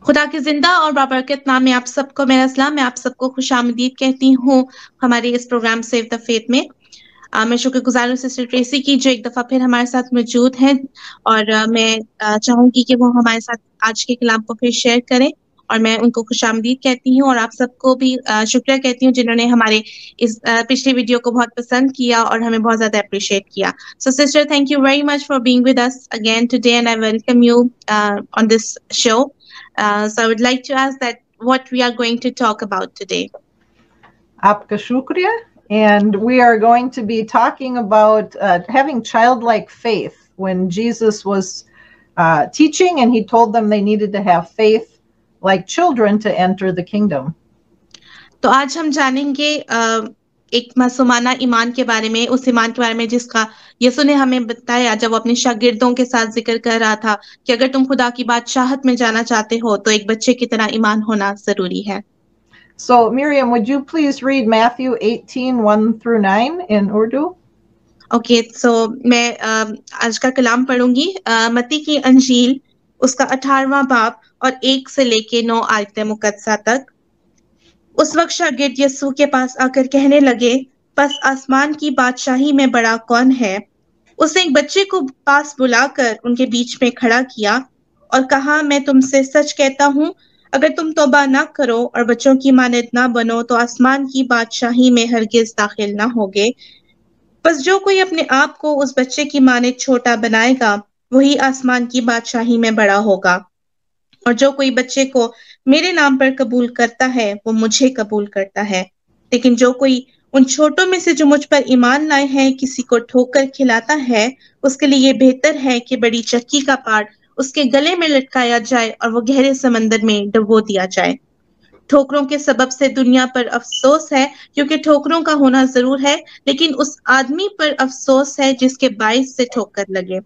खुदा के ज़िंदा और बाबरकत नाम में आप सबको मेरा सलाम। मैं आप सबको खुशामदीद कहती हूँ हमारे इस प्रोग्राम सेव द फेथ में। मैं शुक्रगुज़ार हूँ सिस्टर ट्रेसी की जो एक दफ़ा फिर हमारे साथ मौजूद हैं और मैं चाहूँगी कि वो हमारे साथ आज के कलाम को फिर शेयर करें और मैं उनको खुशामदीद कहती हूँ और आप सबको भी शुक्रिया कहती हूँ जिन्होंने हमारे इस पिछले वीडियो को बहुत पसंद किया और हमें बहुत ज़्यादा एप्रिशिएट किया। So sister, thank you very much for being with us again today and I welcome you on this show. So I would like to ask that what we are going to talk about today. Aapka shukriya. And we are going to be talking about having childlike faith when Jesus was teaching and he told them they needed to have faith like children to enter the kingdom. तो आज हम जानेंगे एक मासूमाना ईमान के बारे में, उस ईमान के बारे में जिसका यीशु ने हमें बताया जब वो अपने शागिर्दों के साथ जिक्र कर रहा था कि अगर तुम खुदा की बादशाहत में जाना चाहते हो तो एक बच्चे की तरह ईमान होना जरूरी है। So Miriam, would you please read Matthew 18:1-9 in Urdu? Okay, सो मैं आज का कलाम पढ़ूंगी मत्ती की अंजील उसका 18वां बाब और 1 से लेके 9 आयत मुकद्दसा तक। उस वक्त शागिर्द यीशु के पास आकर कहने लगे, बस आसमान की बादशाही में बड़ा कौन है? उसने एक बच्चे को पास बुलाकर उनके बीच में खड़ा किया और कहा, मैं तुमसे सच कहता हूँ, अगर तुम तौबा ना करो और बच्चों की मानद ना बनो तो आसमान की बादशाही में हरगिज दाखिल ना होगे। बस जो कोई अपने आप को उस बच्चे की मानद छोटा बनाएगा वही आसमान की बादशाही में बड़ा होगा और जो कोई बच्चे को मेरे नाम पर कबूल करता है वो मुझे कबूल करता है। लेकिन जो कोई उन छोटों में से जो मुझ पर ईमान लाए हैं किसी को ठोकर खिलाता है उसके लिए ये बेहतर है कि बड़ी चक्की का पार उसके गले में लटकाया जाए और वो गहरे समंदर में डुबो दिया जाए। ठोकरों के सबब से दुनिया पर अफसोस है क्योंकि ठोकरों का होना जरूर है, लेकिन उस आदमी पर अफसोस है जिसके बाइस से ठोकर लगे।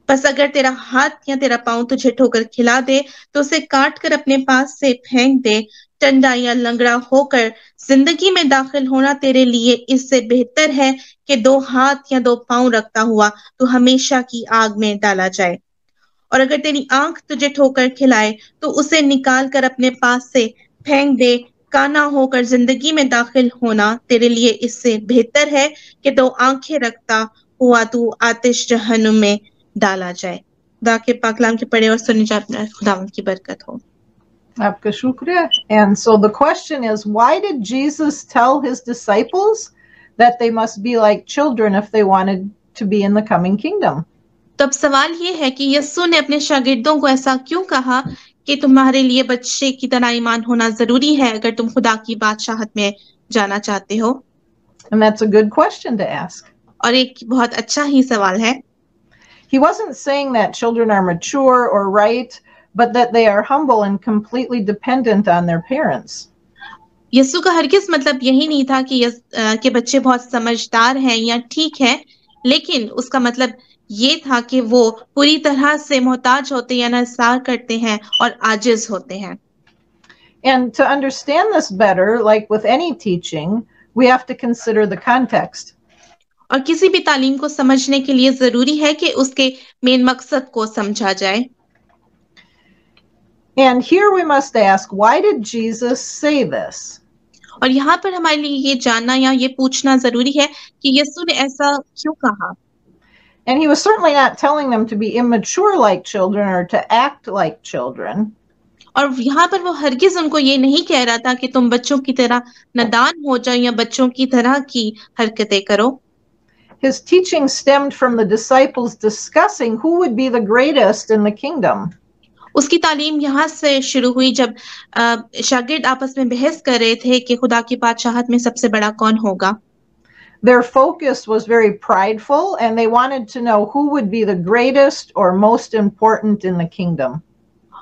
बस अगर तेरा हाथ या तेरा पांव तुझे ठोकर खिला दे तो उसे काट कर अपने पास से फेंक दे। टंडा या लंगड़ा होकर जिंदगी में दाखिल होना तेरे लिए इससे बेहतर है कि 2 हाथ या 2 पांव रखता हुआ तो हमेशा की आग में डाला जाए। और अगर तेरी आंख तुझे ठोकर खिलाए तो उसे निकाल कर अपने पास से फेंक दे। काना होकर जिंदगी में दाखिल होना तेरे लिए इससे बेहतर है कि 2 आंखें रखता हुआ तू आतिश जहन्नुम में डाला जाए। खुदा के पाकलाम के पढ़े और सुने जाए, खुदावंद की बरकत हो। Aapka shukriya. And so the question is, why did Jesus tell his disciples that they must be like children if they wanted to be in the coming kingdom? तो अब सवाल ये है कि यीशु ने अपने शागिर्दों को ऐसा क्यों कहा कि तुम्हारे लिए बच्चे की तरह ईमान होना जरूरी है अगर तुम खुदा की बादशाहत में जाना चाहते हो। And that's a good question to ask. और एक बहुत अच्छा ही सवाल है। He wasn't saying that children are mature or right, but that they are humble and completely dependent on their parents. यीशु का हरगिज मतलब यही नहीं था कि बच्चे बहुत समझदार हैं या ठीक है, लेकिन उसका मतलब ये था कि वो पूरी तरह से मोहताज होते या इंसार करते हैं और आजिज होते हैं। And to understand this better, like with any teaching, we have to consider the context. और किसी भी तालीम को समझने के लिए जरूरी है कि उसके मेन मकसद को समझा जाए। And here we must ask, why did Jesus say this? और यहाँ पर हमारे लिए ये जानना या ये पूछना जरूरी है कि यीशु ने ऐसा क्यों कहा। And he was certainly not telling them to be immature like children or to act like children. और यहाँ पर वो हरगिज उनको ये नहीं कह रहा था कि तुम बच्चों की तरह नादान हो जाओ या बच्चों की तरह की हरकतें करो। His teaching stemmed from the disciples discussing who would be the greatest in the kingdom. उसकी तालीम यहाँ से शुरू हुई जब शागिर्द आपस में बहस कर रहे थे कि खुदा की बादशाहत में सबसे बड़ा कौन होगा। Their focus was very prideful and they wanted to know who would be the greatest or most important in the kingdom.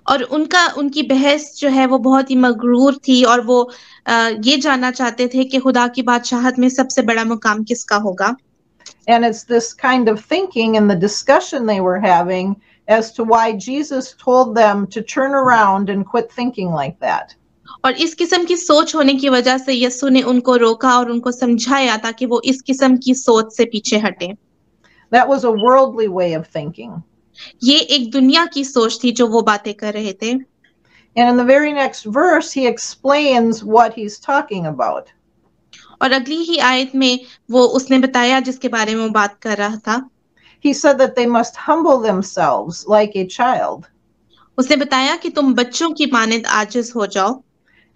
और उनकी बहस जो है वो बहुत ही मगरूर थी और वो ये जानना चाहते थे कि खुदा की बादशाहत में सबसे बड़ा मुकाम किसका होगा। And it's this kind of thinking and the discussion they were having as to why Jesus told them to turn around and quit thinking like that. और इस किस्म की सोच होने की वजह से यीशु ने उनको रोका और उनको समझाया ताकि वो इस किस्म की सोच से पीछे हटें। That was a worldly way of thinking. ये एक दुनिया की सोच थी जो वो बातें कर रहे थे। And in the very next verse, he explains what he's talking about. और अगली ही आयत में वो उसने बताया जिसके बारे में वो बात कर रहा था. He said that they must humble themselves like a child. उसने बताया कि तुम बच्चों की मानद आजिज हो जाओ.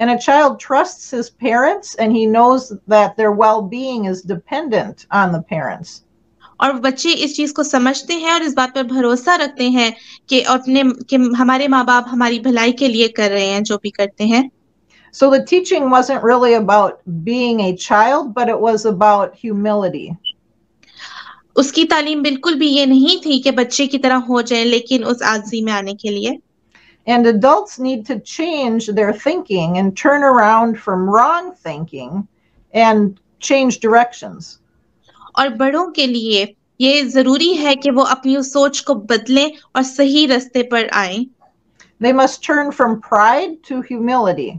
And a child trusts his parents, and he knows that their well-being is dependent on the parents. और बच्चे इस चीज को समझते हैं और इस बात पर भरोसा रखते हैं कि हमारे माँ बाप हमारी भलाई के लिए कर रहे हैं जो भी करते हैं. So the teaching wasn't really about being a child, but it was about humility. उसकी तालीम बिल्कुल भी ये नहीं थी कि बच्चे की तरह हो जाए, लेकिन उस आजिज़ी में आने के लिए. And adults need to change their thinking and turn around from wrong thinking and change directions. और बड़ों के लिए ये जरूरी है कि वो अपनी उस सोच को बदलें और सही रास्ते पर आएं. They must turn from pride to humility.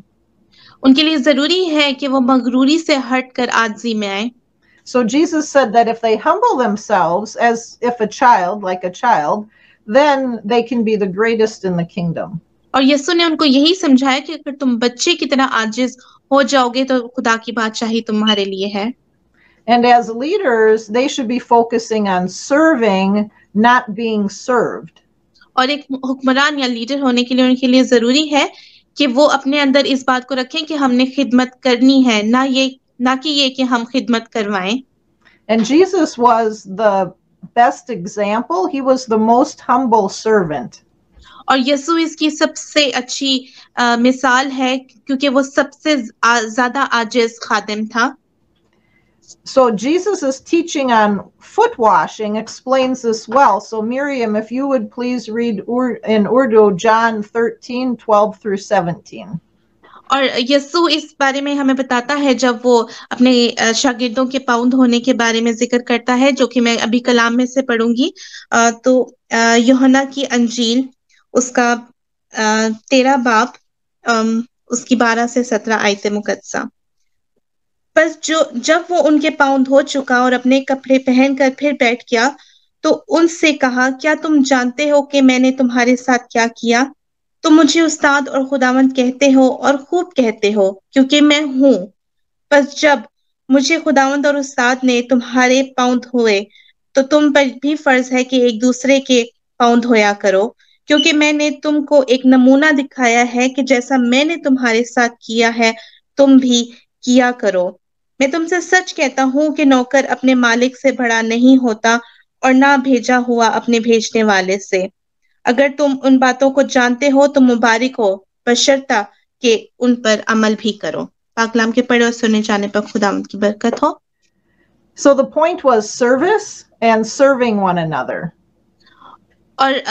उनके लिए जरूरी है कि वो मगरूरी से हटकर आजिज़ी में आए. So Jesus said that if they humble themselves as if a child, like a child, then they can be the greatest in the kingdom. और यीशु ने उनको यही समझाया कि अगर तुम बच्चे की तरह आजिज हो जाओगे तो खुदा की बादशाही तुम्हारे लिए है. And as leaders, they should be focusing on serving, not being served. और एक हुक्मरान या लीडर होने के लिए उनके लिए जरूरी है कि वो अपने अंदर इस बात को रखें कि हमने खिदमत करनी है, ना कि ये कि हम खिदमत करवाएं. And Jesus was the best example. He was the most humble servant. और यीशु इसकी सबसे अच्छी मिसाल है क्योंकि वो सबसे ज्यादा आजिज खादिम था. So Jesus' teaching on foot washing explains this well. So Miriam, if you would please read in Urdu John 13:12 through 17. और यीशु इस बारे में हमें बताता है जब वो अपने शागिर्दों के पाँव धोने के बारे में जिक्र करता है, जो कि मैं अभी कलाम में से पढ़ूंगी. तो यूहन्ना की अंजील उसका 13 बाब उसकी 12 से 17 आयत मुकद्दसा. पर जब वो उनके पाँव धो चुका और अपने कपड़े पहनकर फिर बैठ गया तो उनसे कहा, क्या तुम जानते हो कि मैंने तुम्हारे साथ क्या किया? तुम मुझे उस्ताद और खुदावंद कहते हो और खूब कहते हो क्योंकि मैं हूँ. पर जब मुझे खुदावंद और उस्ताद ने तुम्हारे पाँव धोए तो तुम पर भी फर्ज है कि एक दूसरे के पाँव धोया करो, क्योंकि मैंने तुमको एक नमूना दिखाया है कि जैसा मैंने तुम्हारे साथ किया है तुम भी किया करो. मैं तुमसे सच कहता हूँ कि नौकर अपने मालिक से बड़ा नहीं होता और ना भेजा हुआ अपने भेजने वाले से. अगर तुम उन बातों को जानते हो तो मुबारक हो, बशर्ता कि उन पर अमल भी करो. पाकलाम के पढ़े और सुने जाने पर खुदावंद की बरकत हो. So the point was service and serving one another. और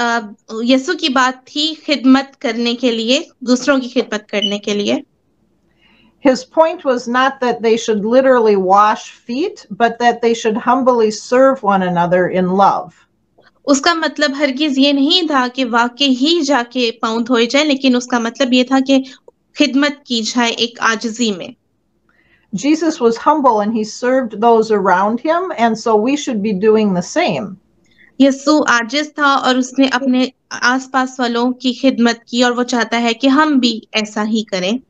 यीशु की बात थी खिदमत करने के लिए, दूसरों की खिदमत करने के लिए. His point was not that they should literally wash feet, but that they should humbly serve one another in love. उसका मतलब हरगिज ये नहीं था कि वाकई ही जाके पाँव धोए जाए, लेकिन उसका मतलब ये था कि खिदमत की जाए एक आजिज़ी में. Jesus was humble and he served those around him, and so we should be doing the same. यीशु आजिज था और उसने अपने आसपास वालों की खिदमत की और वो चाहता है कि हम भी ऐसा ही करें.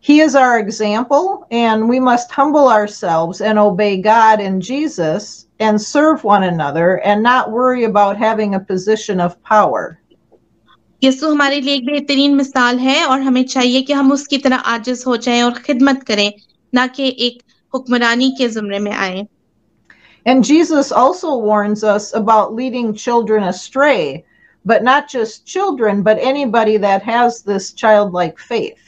He is our example, and we must humble ourselves and obey God and Jesus and serve one another and not worry about having a position of power. यीशु हमारे लिए एक बेहतरीन मिसाल है और हमें चाहिए कि हम उसकी तरह आजिज हो जाएं और खिदमत करें, ना कि एक हुक्मरानी के ज़ुमरे में आए. And Jesus also warns us about leading children astray, but not just children, but anybody that has this childlike faith.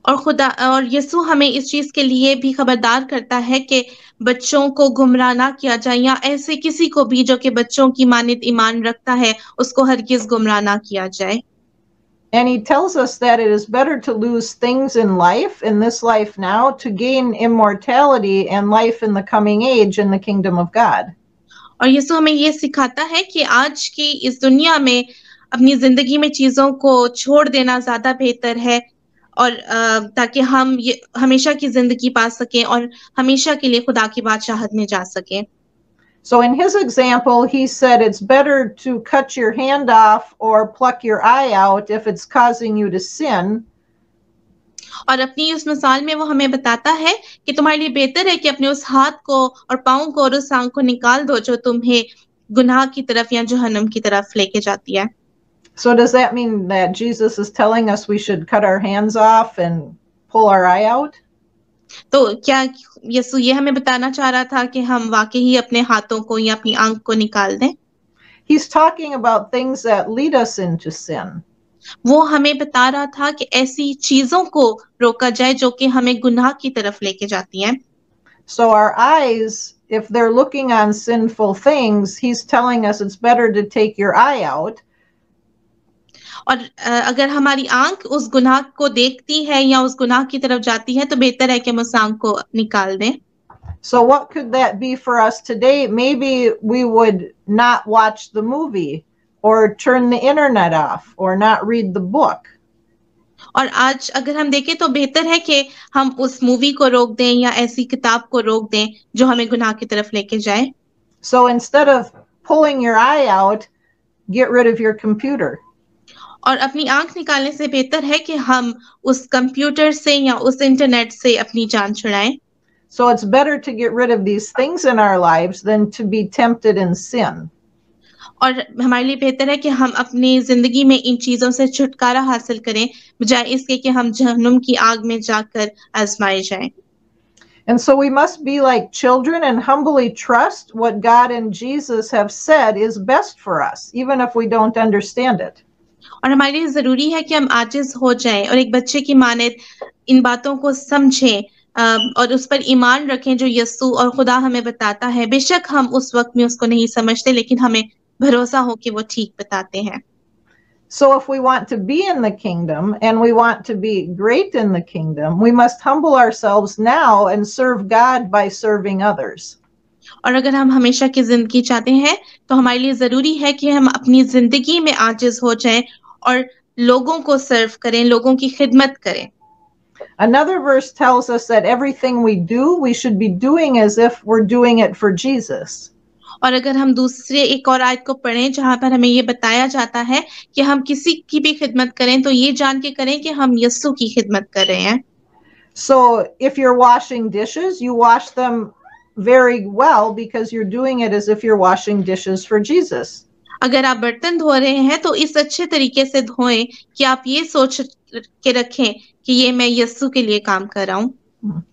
और यीशु हमें इस चीज के लिए भी खबरदार करता है कि बच्चों को गुमराह ना किया जाए, या ऐसे किसी को भी जो कि बच्चों की मानित ईमान रखता है उसको हरगिज गुमराह ना किया जाए. And he tells us that it is better to lose things in life, in this life now, to gain immortality and life in the coming age in the kingdom of God. और यीशु हमें ये सिखाता है कि आज की इस दुनिया में अपनी जिंदगी में चीजों को छोड़ देना ज्यादा बेहतर है, और ताकि हम ये हमेशा की जिंदगी पा सकें और हमेशा के लिए खुदा की बादशाहत में जा सकें. So in his example, he said it's better to cut your hand off or pluck your eye out if it's causing you to sin, और अपनी उस मिसाल में वो हमें बताता है कि तुम्हारे लिए बेहतर है कि अपने उस हाथ को और पाँव को और उस आंख को निकाल दो जो तुम्हें गुनाह की तरफ या जहन्नुम की तरफ लेके जाती है। So does that mean that Jesus is telling us we should cut our hands off and pull our eye out? तो क्या यीशु ये हमें बताना चाह रहा था कि हम वाकई ही अपने हाथों को या अपनी आंख को निकाल दें? He's talking about things that lead us into sin. वो हमें बता रहा था कि ऐसी चीजों को रोका जाए जो कि हमें गुनाह की तरफ लेके जाती हैं। So our eyes, if they're looking on sinful things, he's telling us it's better to take your eye out. और अगर हमारी आंख उस गुनाह को देखती है या उस गुनाह की तरफ जाती है तो बेहतर है कि हम उस आंख को निकाल दें। So what could that be for us today? Maybe we would not watch the movie or turn the internet off or not read the book. और आज अगर हम देखें तो बेहतर है कि हम उस मूवी को रोक दें या ऐसी किताब को रोक दें जो हमें गुनाह की तरफ लेके जाए। So instead of pulling your eye out, get rid of your computer. और अपनी आंख निकालने से बेहतर है कि हम उस कंप्यूटर से या उस इंटरनेट से अपनी जान छुड़ाएं। So it's better to get rid of these things in our lives than to be tempted in sin. और हमारे लिए बेहतर है कि हम अपनी जिंदगी में इन चीजों से छुटकारा हासिल करें बजाय इसके कि हम जहन्नुम की आग में जाकर आजमाए जाएं। And so we must be like children and humbly trust what God and Jesus have said is best for us, even if we don't understand it. और हमारे लिए जरूरी है कि हम आजिज हो जाएं और एक बच्चे की मानित इन बातों को समझें और उस पर ईमान रखें जो यीशु और खुदा हमें बताता है। बेशक हम उस वक्त में उसको नहीं समझते लेकिन हमें भरोसा हो कि वो ठीक बताते हैं। So if we want to be in the kingdom and we want to be great in the kingdom, we must humble ourselves now and serve God by serving others. और अगर हम हमेशा की जिंदगी चाहते हैं तो हमारे लिए जरूरी है कि हम अपनी जिंदगी में आजिज हो जाएं और लोगों को सर्व करें, लोगों की खिदमत करें। Another verse tells us that everything we do, we should be doing as if we're doing it for Jesus. और अगर हम दूसरे एक और आयत को पढ़ें जहां पर हमें ये बताया जाता है कि हम किसी की भी खिदमत करें तो ये जान के करें कि हम यीशु की खिदमत कर रहे हैं। So if you're washing dishes, you wash them very well because you're doing it as if you're washing dishes for Jesus. अगर आप बर्तन धो रहे हैं तो इस अच्छे तरीके से धोएं कि आप ये सोच के रखें कि ये मैं यीशु के लिए काम कर रहा हूँ।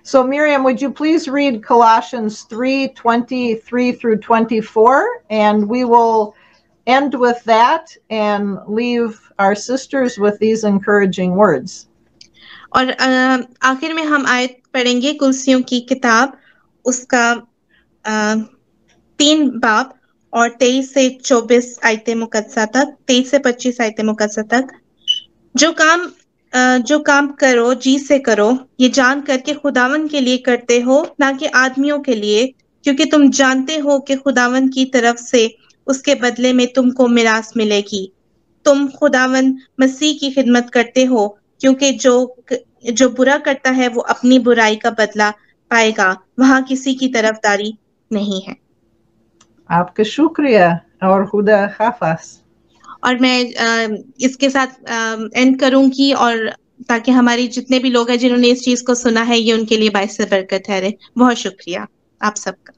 So Miriam, would you please read Colossians 3:23 through 24, and we will end with that and leave our sisters with these encouraging words. और आखिर में हम आयत पढ़ेंगे कुलसियों की किताब उसका 3 बाब और 23 से 24 आयतें मुकद्दसा तक, 23 से 25 आयतें मुकद्दसा तक। जो काम करो जी से करो, ये जान कर के खुदावन के लिए करते हो ना कि आदमियों के लिए, क्योंकि तुम जानते हो कि खुदावन की तरफ से उसके बदले में तुमको मिरास मिलेगी। तुम खुदावन मसीह की खिदमत करते हो क्योंकि जो बुरा करता है वो अपनी बुराई का बदला पाएगा, वहां किसी की तरफदारी नहीं है। आपका शुक्रिया और खुदा हाफिज। और मैं इसके साथ एंड करूंगी और ताकि हमारी जितने भी लोग हैं जिन्होंने इस चीज को सुना है ये उनके लिए बाइस बरकत ठहरे। बहुत शुक्रिया आप सबका।